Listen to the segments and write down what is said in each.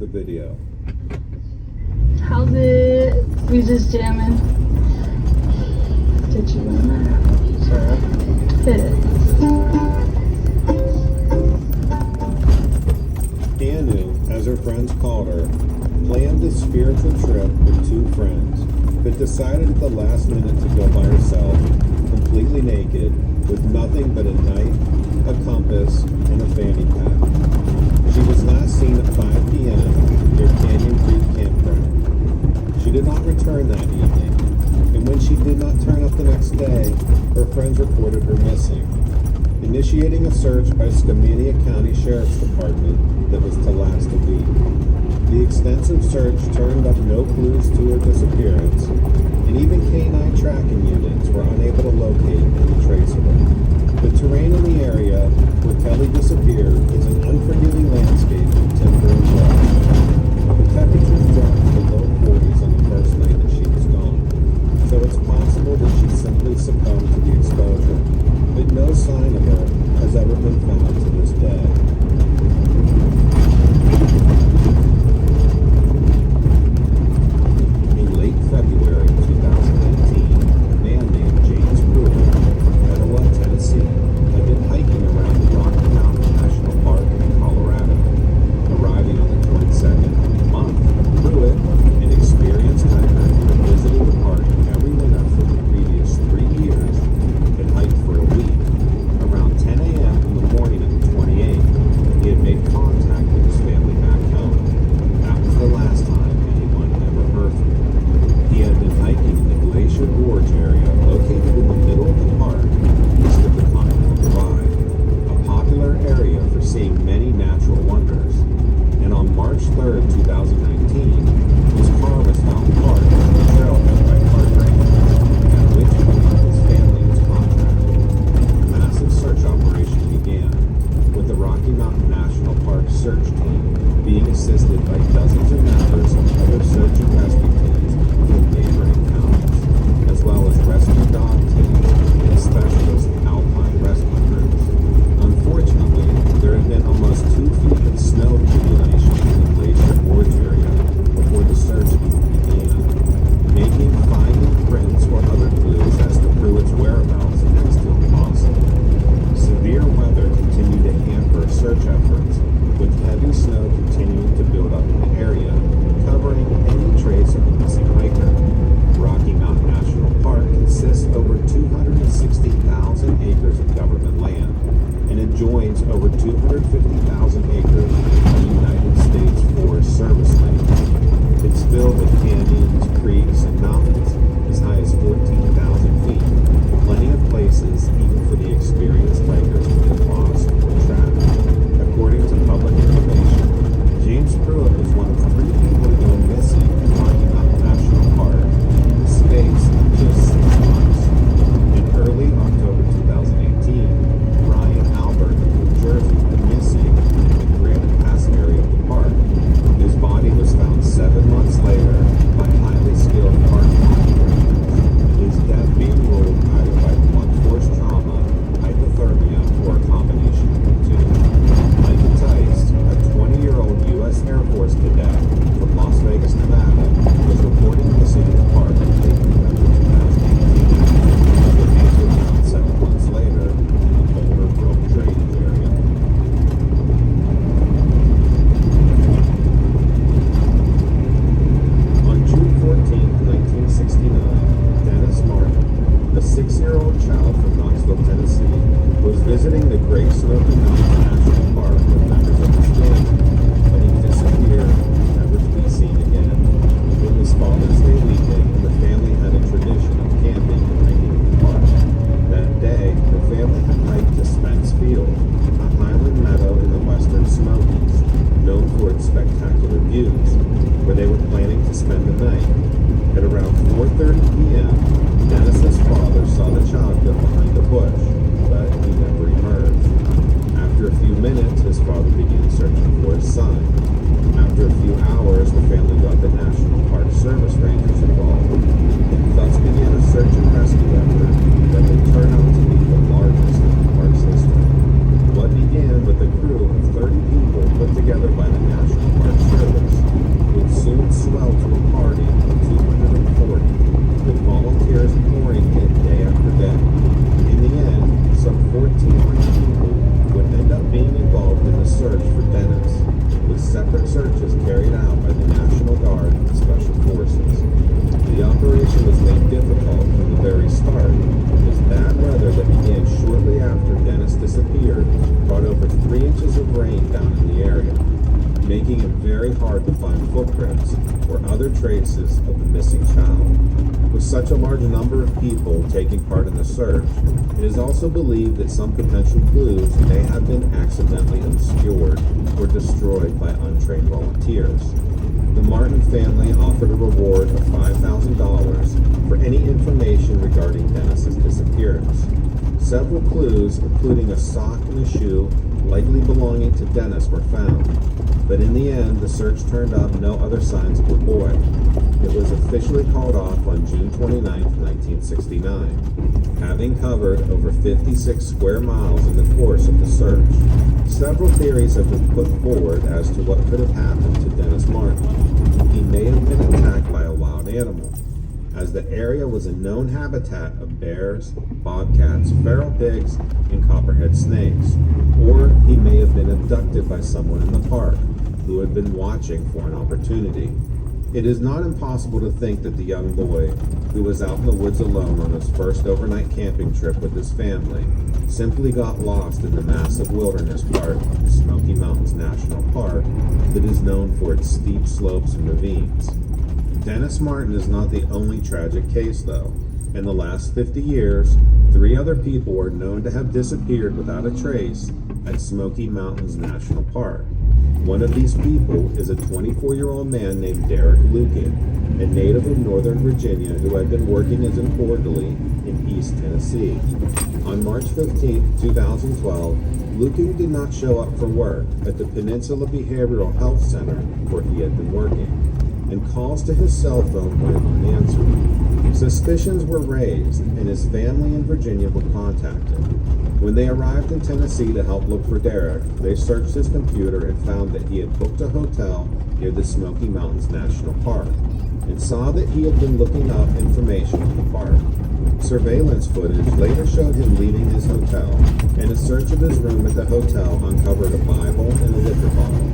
the video. How's it? We just jamming. Did you in there? Anu, as her friends called her, planned a spiritual trip with two friends, but decided at the last minute to go by herself, completely naked, with nothing but a knife, a compass, and a fanny pack. She was last seen at 5 p.m. near Canyon Creek Campground. She did not return that evening, and when she did not turn up the next day, her friends reported her missing, initiating a search by Skamania County Sheriff's Department that was to last a week. The extensive search turned up no clues to her disappearance, and even canine tracking units were unable to locate any trace of her. The terrain in the area where Kelly disappeared is an unforgiving landscape of timber and brush. The temperatures dropped to the low 40s on the first night that she was gone, so it's possible that she simply succumbed to the exposure, but no sign of her has ever been found to this day. In late February 2019, a man named James Pruitt of Etowah, Tennessee, had been hiking around the Rocky Mountain National Park in Colorado. Arriving on the 22nd of the month, Pruitt, an experienced hiker who had visited the park every winter for the previous 3 years, had hiked for a week. Around 10 a.m. in the morning of the 28th, he had made contact with his family back home. That was the last time anyone ever heard from him. He had been hiking in the Glacier Gorge area located in the middle of the park, east of the Continental Divide, a popular area for seeing many natural wonders. And on March 3rd, 2019, his car was found parked on the trailhead by park rangers, at which point his family was contacted. A massive search operation began, with the Rocky Mountain National Park search team being assisted by dozens of members of other search and rescue teams from neighboring counties, as well as rescue dog teams and specialist alpine rescue groups. Unfortunately, there had been almost 2 feet of snow accumulation in the Glacier Gorge area before the search began, making finding prints or other clues as to Pruitt's whereabouts next to impossible. Severe weather continued to hamper search efforts, with heavy snow continuing to build up in the area, covering any trace of the missing hiker. Rocky Mountain National Park consists of over 260,000 acres of government land, and it joins over 250,000 acres of United States Forest Service land. It's filled with canyons, creeks, and mountains as high as 14,000 feet, plenty of places even for the experienced hikers to get lost or trapped. According to public information, James Pruitt was one of 3 people to go missing in Rocky Mountain National Park in the space of just 6 months. In early October 2018, Ryan Albert of New Jersey went missing in the Granite Pass area of the park. His body was found 7 months later by highly skilled park monitors. His death being ruled either by blunt force trauma, hypothermia, or a combination of the two. Micah Tice, a 20-year-old U.S. Air Force cadet from Las Vegas, Nevada, was reported missing in the park in late November 2018. His remains were found 7 months later in the Boulder Brook drainage area. On June 14, 1969, Dennis Martin, a 6-year-old child from Knoxville, Tennessee, was visiting the Great Smoky Mountains National Park with members of his family when he disappeared, never searches carried out by the National Guard and Special Forces. The operation was made difficult from the very start, as bad weather that began shortly after Dennis disappeared brought over 3 inches of rain down in the area, making it very hard to find footprints or other traces of the missing child. With such a large number of people taking part in the search, it is also believed that some potential clues may have been accidentally obscured or destroyed by untrained volunteers. The Martin family offered a reward of $5,000 for any information regarding Dennis's disappearance. Several clues, including a sock and a shoe likely belonging to Dennis, were found, but in the end, the search turned up no other signs of the boy. It was officially called off on June 29, 1969, having covered over 56 square miles in the course of the search. Several theories have been put forward as to what could have happened to Dennis Martin. He may have been attacked by a wild animal, as the area was a known habitat of bears, bobcats, feral pigs, and copperhead snakes. Or he may have been abducted by someone in the park who had been watching for an opportunity. It is not impossible to think that the young boy, who was out in the woods alone on his first overnight camping trip with his family, simply got lost in the massive wilderness part of the Smoky Mountains National Park that is known for its steep slopes and ravines. Dennis Martin is not the only tragic case, though. In the last 50 years, 3 other people are known to have disappeared without a trace at Smoky Mountains National Park. One of these people is a 24-year-old man named Derek Lukin, a native of Northern Virginia who had been working as an orderly in East Tennessee. On March 15, 2012, Lukin did not show up for work at the Peninsula Behavioral Health Center where he had been working, and calls to his cell phone went unanswered. Suspicions were raised, and his family in Virginia were contacted. When they arrived in Tennessee to help look for Derek, they searched his computer and found that he had booked a hotel near the Smoky Mountains National Park, and saw that he had been looking up information on the park. Surveillance footage later showed him leaving his hotel, and a search of his room at the hotel uncovered a Bible and a liquor bottle.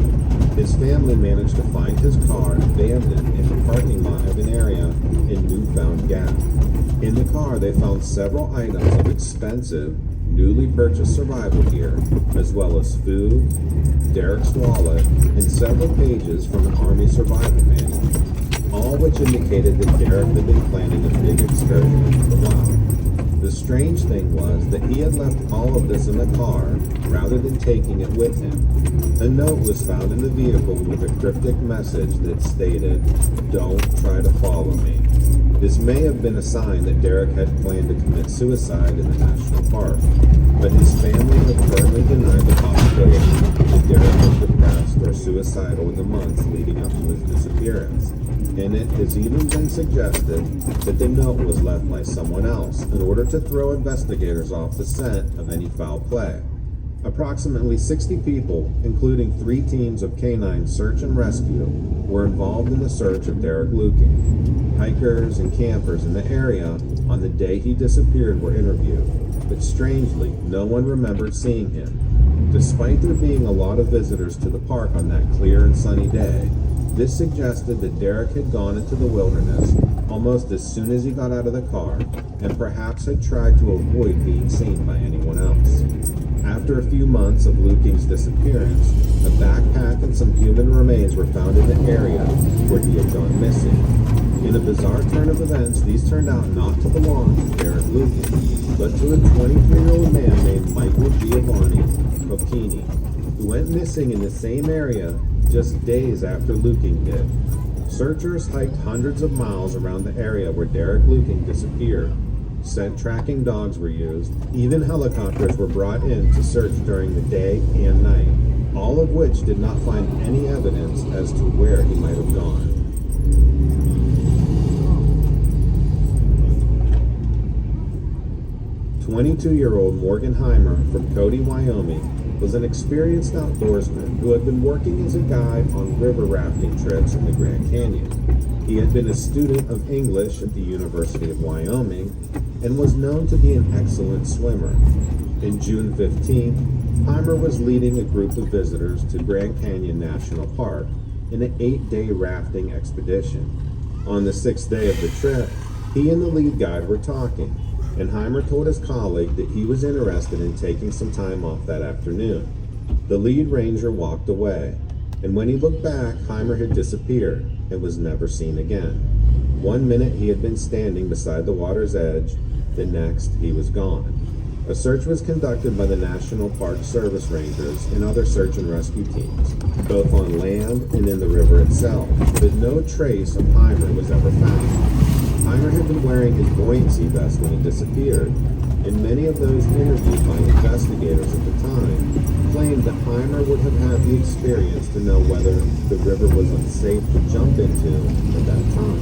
His family managed to find his car abandoned in the parking lot of an area in Newfound Gap. In the car, they found several items of expensive, newly purchased survival gear, as well as food, Derek's wallet, and several pages from an Army survival manual, all which indicated that Derek had been planning a big excursion into the wild. The strange thing was that he had left all of this in the car rather than taking it with him. A note was found in the vehicle with a cryptic message that stated, "Don't try to follow me." This may have been a sign that Derek had planned to commit suicide in the national park, but his family had firmly denied the possibility that Derek was depressed or suicidal in the months leading up to his disappearance, and it has even been suggested that the note was left by someone else in order to throw investigators off the scent of any foul play. Approximately 60 people, including 3 teams of canine search and rescue, were involved in the search of Derek Lukin. Hikers and campers in the area on the day he disappeared were interviewed, but strangely, no one remembered seeing him. Despite there being a lot of visitors to the park on that clear and sunny day, this suggested that Derek had gone into the wilderness almost as soon as he got out of the car, and perhaps had tried to avoid being seen by anyone else. After a few months of Lukin's disappearance, a backpack and some human remains were found in the area where he had gone missing. In a bizarre turn of events, these turned out not to belong to Derek Lukin, but to a 23-year-old man named Michael Giovanni Cocchini, who went missing in the same area just days after Lukin did. Searchers hiked hundreds of miles around the area where Derek Lukin disappeared. Scent tracking dogs were used. Even helicopters were brought in to search during the day and night, all of which did not find any evidence as to where he might have gone. "22-year-old Morgan Heimer from Cody, Wyoming, was an experienced outdoorsman who had been working as a guide on river rafting trips in the Grand Canyon. He had been a student of English at the University of Wyoming and was known to be an excellent swimmer. In June 15th, Heimer was leading a group of visitors to Grand Canyon National Park in an 8-day rafting expedition. On the 6th day of the trip, he and the lead guide were talking, and Heimer told his colleague that he was interested in taking some time off that afternoon. The lead ranger walked away, and when he looked back, Heimer had disappeared and was never seen again. 1 minute he had been standing beside the water's edge, the next he was gone. A search was conducted by the National Park Service Rangers and other search and rescue teams, both on land and in the river itself, but no trace of Heimer was ever found. Heimer had been wearing his buoyancy vest when he disappeared, and many of those interviewed by investigators at the time claimed that Heimer would have had the experience to know whether the river was unsafe to jump into at that time.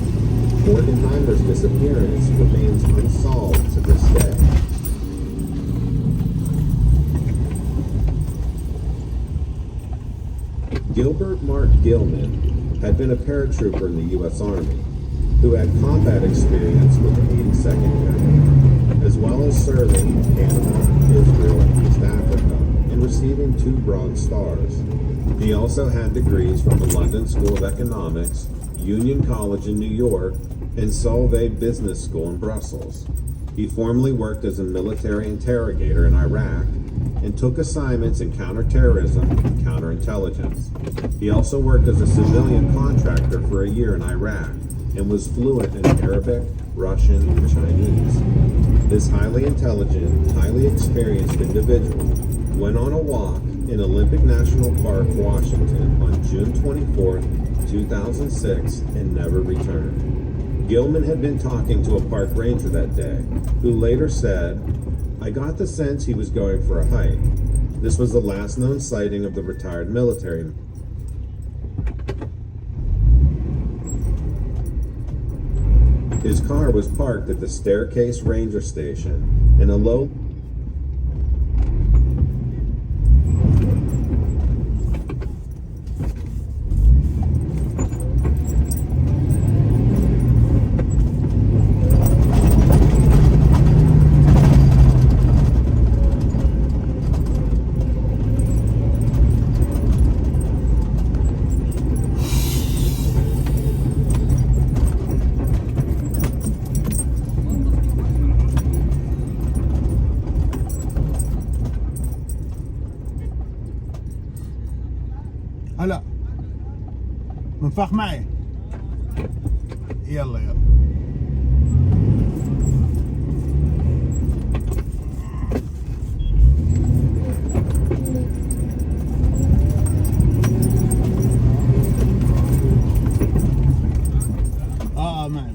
Morgan Heimer's disappearance remains unsolved to this day. Gilbert Mark Gilman had been a paratrooper in the U.S. Army who had combat experience with the 82nd Airborne, as well as serving in Panama, Israel, and East Africa, and receiving 2 Bronze Stars. He also had degrees from the London School of Economics, Union College in New York, and Solvay Business School in Brussels. He formerly worked as a military interrogator in Iraq and took assignments in counterterrorism and counterintelligence. He also worked as a civilian contractor for a year in Iraq and was fluent in Arabic, Russian, and Chinese. This highly intelligent, highly experienced individual went on a walk in Olympic National Park, Washington on June 24, 2006 and never returned. Gilman had been talking to a park ranger that day, who later said, "I got the sense he was going for a hike." This was the last known sighting of the retired military. His car was parked at the Staircase Ranger Station in a low هلا منفخ معي يلا يلا معي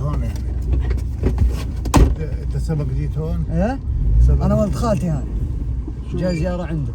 هون يعني. انت سبق جيت هون؟ ايه سبق انا ولد خالتي هاي شو؟ جاي زيارة عنده.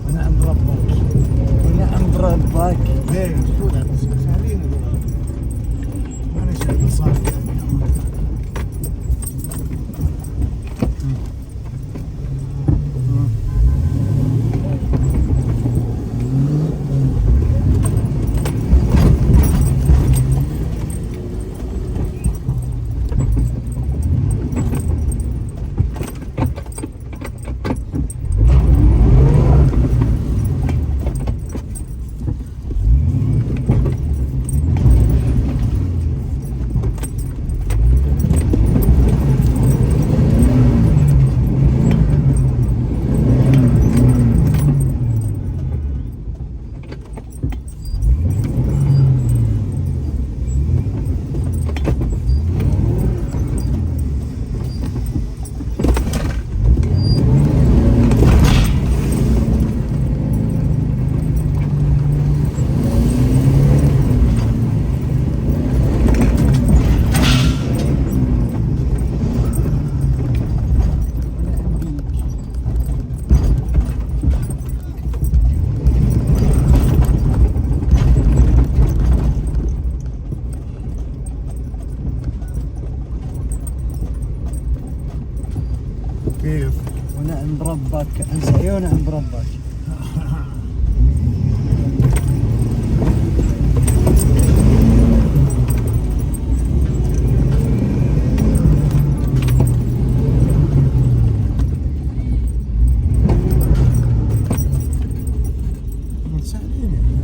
ونعم بربك ونعم بربك. ايه شو ده بس سهلين هذول. ما انا شايف صار كيف؟ ونعم بربك انسى ونعم بربك. سهلين يعني.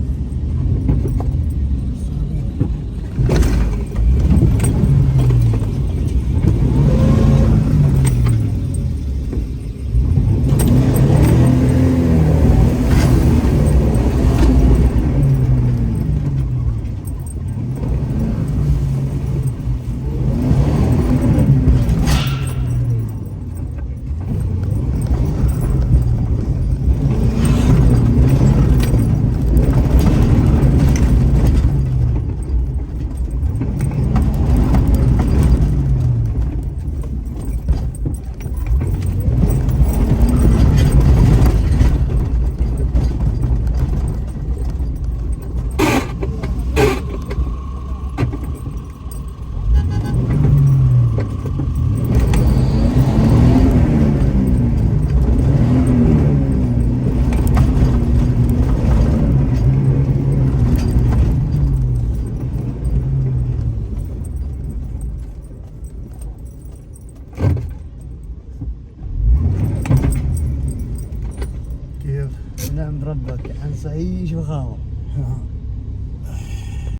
كيف؟ ونعم بربك انسى اي شيء فخامة.